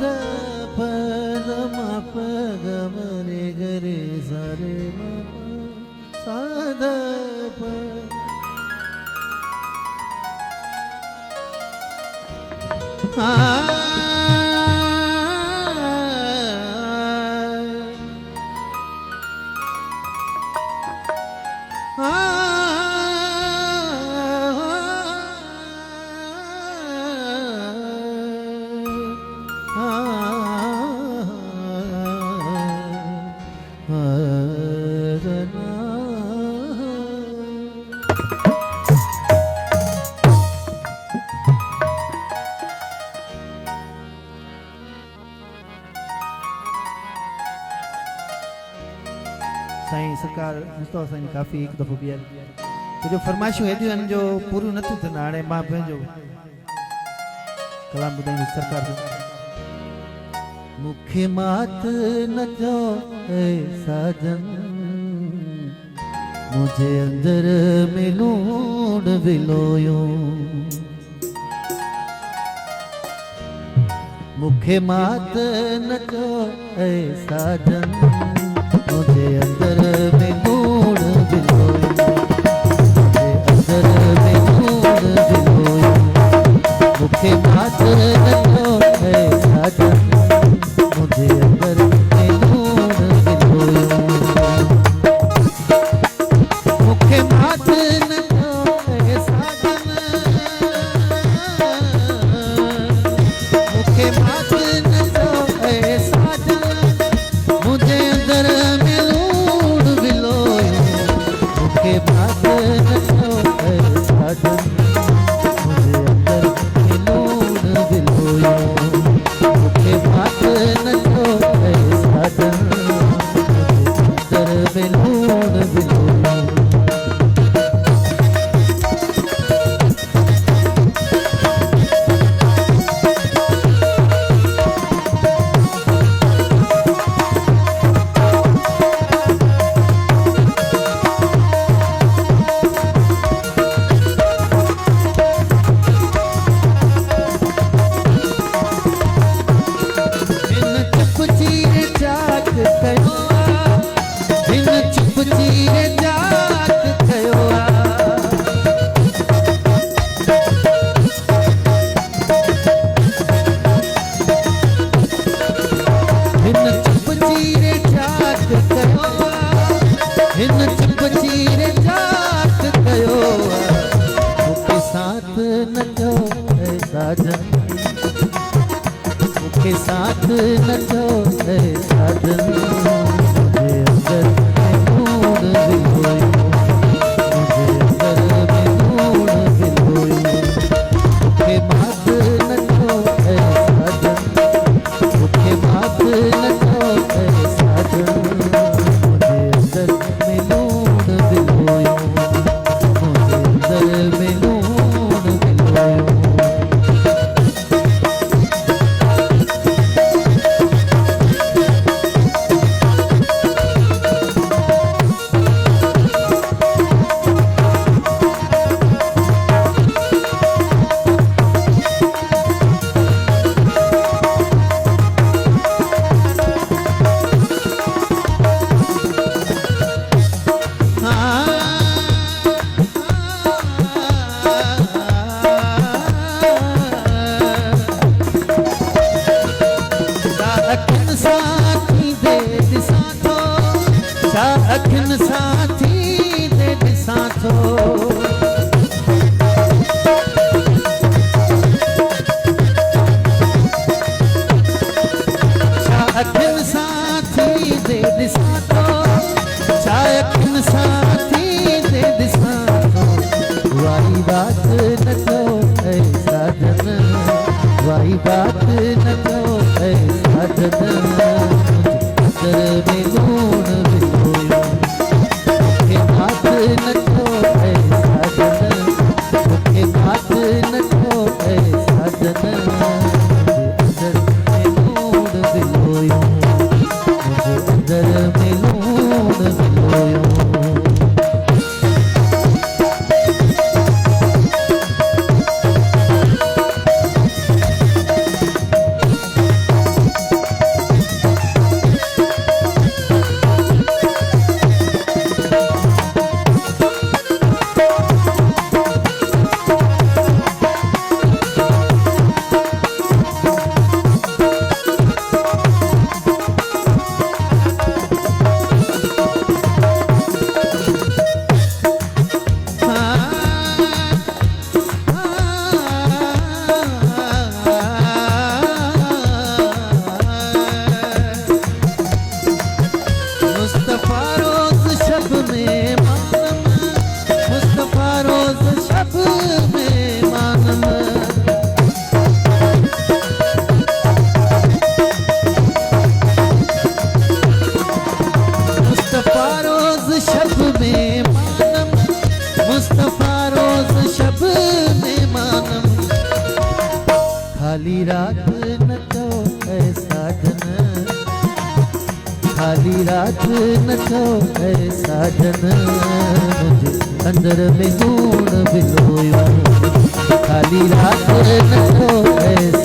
ध प ध म प ग म रे ग रे सा रे म प सा ध प साईं सरकार मुस्तफा साईं काफ़ी एक दफ़ो ॿियर तो जो फरमाइशूं हेॾियूं आहिनि जो पूरियूं नथियूं थियनि हाणे मां पंहिंजो कलाम ॿुधाईंदुसि सरकार जो मूंखे मात न चओ ऐ साजन मुझे अंदर में लूण विलोयो मूंखे मात न चओ ऐ साजन मुझे अंदर में लूण विलोयो मुझे अंदर में लूण विलोयो मूंखे मात न चओ ऐ साजन मुझे अंदर में लूण विलोयो मूंखे मात न चओ ऐ साजन मूंखे मात न चओ ऐ साजन मुझे अंदर में लूण विलोयो मूंखे मात न चओ ऐ साजन मुझे अंदर में लूण विलोयो मूंखे मात न चओ ऐ साजन मुझे अंदर में लूण विलोयो के साथ न चो ऐ साजन मुझे अंदर में लूण विलोयो मुझे अंदर में लूण विलोयो मूंखे मात न चो ऐ साजन मूंखे मात न चो ऐ साजन मुझे अंदर में लूण विलोयो मुझे अंदर में लूण विलोयो अखिन साथी दे दिसां थो अखिन साथी दे दिसां थो अखिन साथी दे दिसां थो वाई बात न चओ ऐ साजन वाई बात न चओ ऐ साजन अंदर में लूण विलोयो मूंखे मात न चओ ऐ साजन मूंखे मात न चओ ऐ साजन मुझे अंदर में लूण विलोयो मुझे अंदर में लूण विलोयो रोज शब में मानम, मुस्तफा रोज शब में मानम। खाली रात न कहो ऐ साजन, खाली रात न कहो ऐ साजन, मुझे अंदर में ढूंढ बिलोयो। खाली रात न कहो ऐ